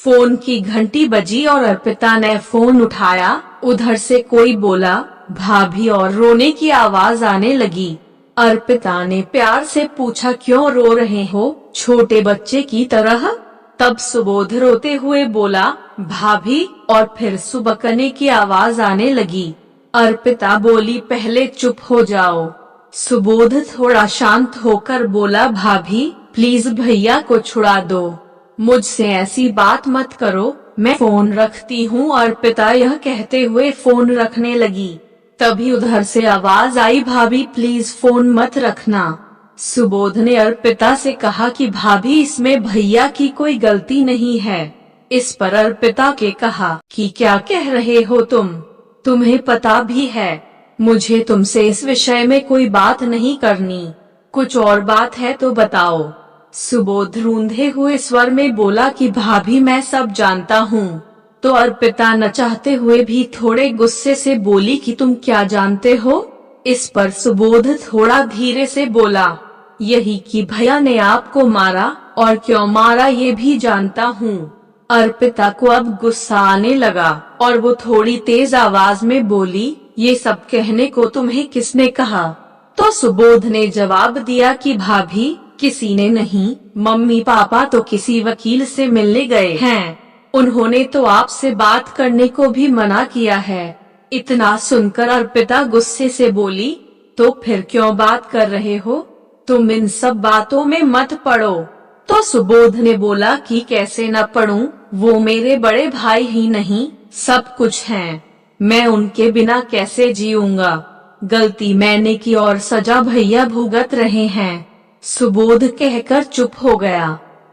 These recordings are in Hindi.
फोन की घंटी बजी और अर्पिता ने फोन उठाया। उधर से कोई बोला भाभी और रोने की आवाज आने लगी। अर्पिता ने प्यार से पूछा क्यों रो रहे हो छोटे बच्चे की तरह। तब सुबोध रोते हुए बोला भाभी, और फिर सुबकने की आवाज आने लगी। अर्पिता बोली पहले चुप हो जाओ। सुबोध थोड़ा शांत होकर बोला भाभी प्लीज भैया को छुड़ा दो, मुझसे ऐसी बात मत करो, मैं फोन रखती हूँ। अर्पिता यह कहते हुए फोन रखने लगी। तभी उधर से आवाज आई भाभी प्लीज फोन मत रखना। सुबोध ने अर्पिता से कहा कि भाभी इसमें भैया की कोई गलती नहीं है। इस पर अर्पिता के कहा कि क्या कह रहे हो तुम्हें पता भी है मुझे तुमसे इस विषय में कोई बात नहीं करनी, कुछ और बात है तो बताओ। सुबोध रूंधे हुए स्वर में बोला कि भाभी मैं सब जानता हूँ। तो अर्पिता न चाहते हुए भी थोड़े गुस्से से बोली कि तुम क्या जानते हो। इस पर सुबोध थोड़ा धीरे से बोला यही कि भैया ने आपको मारा और क्यों मारा ये भी जानता हूँ। अर्पिता को अब गुस्सा आने लगा और वो थोड़ी तेज आवाज में बोली ये सब कहने को तुम्हें किसने कहा। तो सुबोध ने जवाब दिया कि भाभी किसी ने नहीं, मम्मी पापा तो किसी वकील से मिलने गए हैं, उन्होंने तो आपसे बात करने को भी मना किया है। इतना सुनकर अर्पिता गुस्से से बोली तो फिर क्यों बात कर रहे हो, तुम इन सब बातों में मत पड़ो। तो सुबोध ने बोला कि कैसे न पढ़ूं, वो मेरे बड़े भाई ही नहीं सब कुछ हैं, मैं उनके बिना कैसे जीऊंगा, गलती मैंने की और सजा भैया भुगत रहे हैं। सुबोध कहकर चुप हो गया।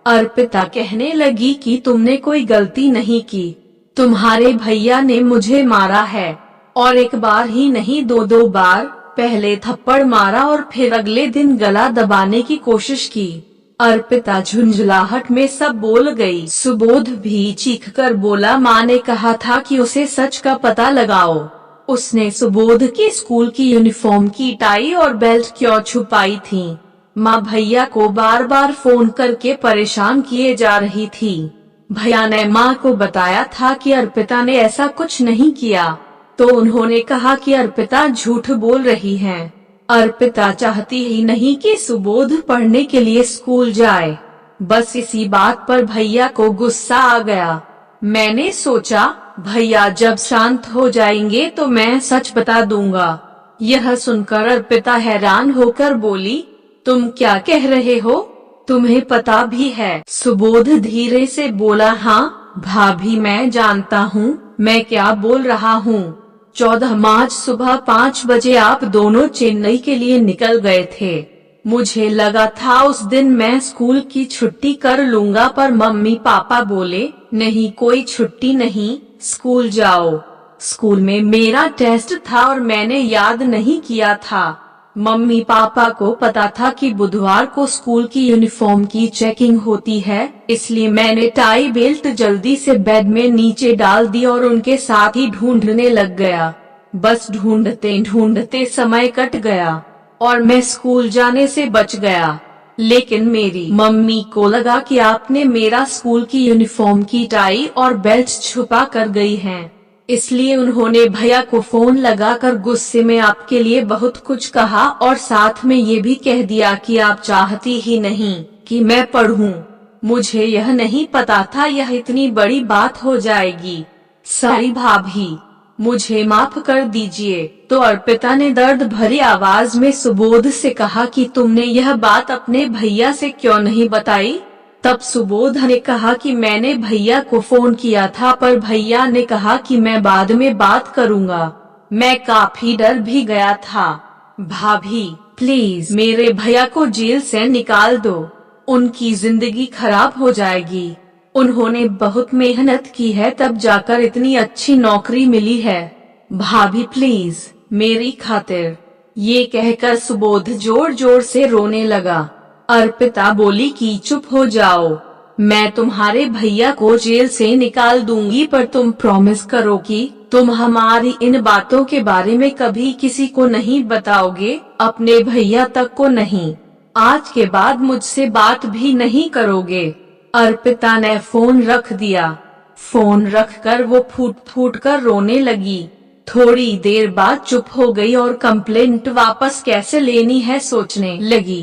अर्पिता कहने लगी कि तुमने कोई गलती नहीं की, तुम्हारे भैया ने मुझे मारा है और एक बार ही नहीं दो बार, पहले थप्पड़ मारा और फिर अगले दिन गला दबाने की कोशिश की। अर्पिता झुंझलाहट में सब बोल गई। सुबोध भी चीखकर बोला माँ ने कहा था कि उसे सच का पता लगाओ, उसने सुबोध के स्कूल की यूनिफॉर्म की टाई और बेल्ट क्यों छुपाई थी। माँ भैया को बार बार फोन करके परेशान किए जा रही थी। भैया ने माँ को बताया था कि अर्पिता ने ऐसा कुछ नहीं किया, तो उन्होंने कहा कि अर्पिता झूठ बोल रही है। अर्पिता चाहती ही नहीं कि सुबोध पढ़ने के लिए स्कूल जाए। बस इसी बात पर भैया को गुस्सा आ गया। मैंने सोचा भैया जब शांत हो जाएंगे तो मैं सच बता दूंगा। यह सुनकर अर्पिता हैरान होकर बोली तुम क्या कह रहे हो, तुम्हें पता भी है। सुबोध धीरे से बोला हाँ भाभी मैं जानता हूँ मैं क्या बोल रहा हूँ। 14 मार्च सुबह 5 बजे आप दोनों चेन्नई के लिए निकल गए थे। मुझे लगा था उस दिन मैं स्कूल की छुट्टी कर लूंगा, पर मम्मी पापा बोले नहीं कोई छुट्टी नहीं, स्कूल जाओ। स्कूल में मेरा टेस्ट था और मैंने याद नहीं किया था। मम्मी पापा को पता था कि बुधवार को स्कूल की यूनिफॉर्म की चेकिंग होती है, इसलिए मैंने टाई बेल्ट जल्दी से बेड में नीचे डाल दी और उनके साथ ही ढूंढने लग गया। बस ढूंढते ढूंढते समय कट गया और मैं स्कूल जाने से बच गया। लेकिन मेरी मम्मी को लगा कि आपने मेरा स्कूल की यूनिफॉर्म की टाई और बेल्ट छुपा कर गई हैं। इसलिए उन्होंने भैया को फोन लगाकर गुस्से में आपके लिए बहुत कुछ कहा और साथ में ये भी कह दिया कि आप चाहती ही नहीं कि मैं पढ़ूं। मुझे यह नहीं पता था यह इतनी बड़ी बात हो जाएगी। सॉरी भाभी, मुझे माफ कर दीजिए। तो अर्पिता ने दर्द भरी आवाज में सुबोध से कहा कि तुमने यह बात अपने भैया से क्यों नहीं बताई। तब सुबोध ने कहा कि मैंने भैया को फोन किया था, पर भैया ने कहा कि मैं बाद में बात करूंगा। मैं काफी डर भी गया था। भाभी प्लीज मेरे भैया को जेल से निकाल दो, उनकी जिंदगी खराब हो जाएगी। उन्होंने बहुत मेहनत की है तब जाकर इतनी अच्छी नौकरी मिली है। भाभी प्लीज मेरी खातिर। ये कहकर सुबोध जोर जोर से रोने लगा। अर्पिता बोली कि चुप हो जाओ, मैं तुम्हारे भैया को जेल से निकाल दूंगी, पर तुम प्रॉमिस करो कि तुम हमारी इन बातों के बारे में कभी किसी को नहीं बताओगे, अपने भैया तक को नहीं। आज के बाद मुझसे बात भी नहीं करोगे। अर्पिता ने फोन रख दिया। फोन रखकर वो फूट फूट कर रोने लगी। थोड़ी देर बाद चुप हो गई और कंप्लेंट वापस कैसे लेनी है सोचने लगी,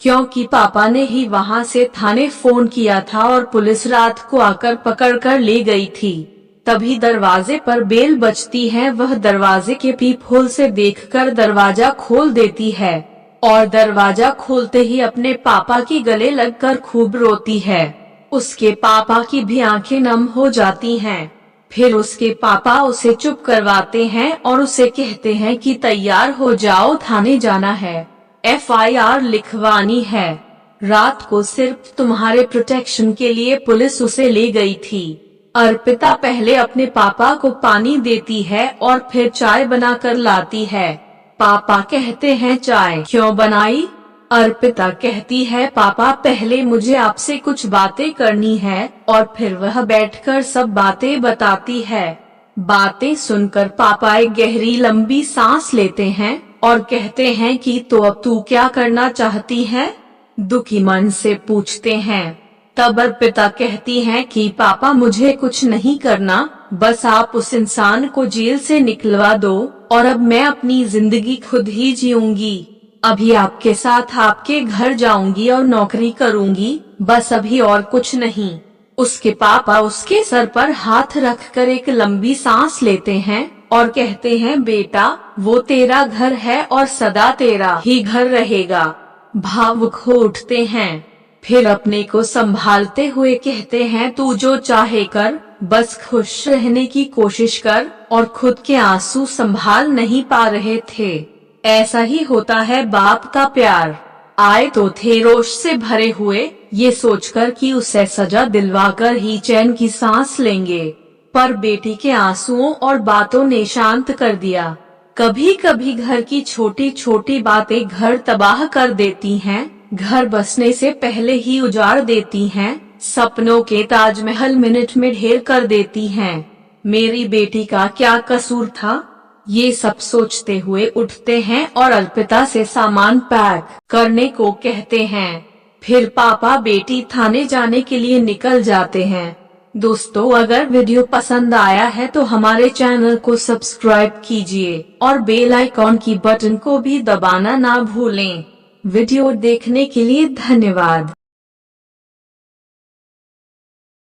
क्योंकि पापा ने ही वहाँ से थाने फोन किया था और पुलिस रात को आकर पकड़ कर ले गई थी। तभी दरवाजे पर बेल बजती है। वह दरवाजे के पीप होल से देखकर दरवाजा खोल देती है और दरवाजा खोलते ही अपने पापा की गले लगकर खूब रोती है। उसके पापा की भी आंखें नम हो जाती हैं। फिर उसके पापा उसे चुप करवाते हैं और उसे कहते हैं कि तैयार हो जाओ, थाने जाना है, FIR लिखवानी है। रात को सिर्फ तुम्हारे प्रोटेक्शन के लिए पुलिस उसे ले गई थी। अर्पिता पहले अपने पापा को पानी देती है और फिर चाय बनाकर लाती है। पापा कहते हैं चाय क्यों बनाई? अर्पिता कहती है पापा पहले मुझे आपसे कुछ बातें करनी है, और फिर वह बैठकर सब बातें बताती है। बातें सुनकर पापा एक गहरी लंबी सांस लेते हैं और कहते हैं कि तो अब तू क्या करना चाहती है? दुखी मन से पूछते हैं। तब अर्पिता कहती है कि पापा मुझे कुछ नहीं करना, बस आप उस इंसान को जेल से निकलवा दो और अब मैं अपनी जिंदगी खुद ही जीऊंगी। अभी आपके साथ आपके घर जाऊंगी और नौकरी करूंगी, बस अभी और कुछ नहीं। उसके पापा उसके सर पर हाथ रखकर एक लंबी सांस लेते हैं और कहते हैं बेटा वो तेरा घर है और सदा तेरा ही घर रहेगा। भावुक हो उठते हैं। फिर अपने को संभालते हुए कहते हैं तू जो चाहे कर, बस खुश रहने की कोशिश कर। और खुद के आंसू संभाल नहीं पा रहे थे। ऐसा ही होता है बाप का प्यार। आए तो थे रोष से भरे हुए, ये सोचकर कि उसे सजा दिलवाकर ही चैन की सांस लेंगे, पर बेटी के आंसुओं और बातों ने शांत कर दिया। कभी कभी घर की छोटी छोटी बातें घर तबाह कर देती हैं, घर बसने से पहले ही उजाड़ देती हैं, सपनों के ताजमहल मिनट में ढेर कर देती हैं। मेरी बेटी का क्या कसूर था? ये सब सोचते हुए उठते हैं और अर्पिता से सामान पैक करने को कहते हैं। फिर पापा बेटी थाने जाने के लिए निकल जाते हैं। दोस्तों अगर वीडियो पसंद आया है तो हमारे चैनल को सब्सक्राइब कीजिए और बेल आइकॉन की बटन को भी दबाना ना भूलें। वीडियो देखने के लिए धन्यवाद।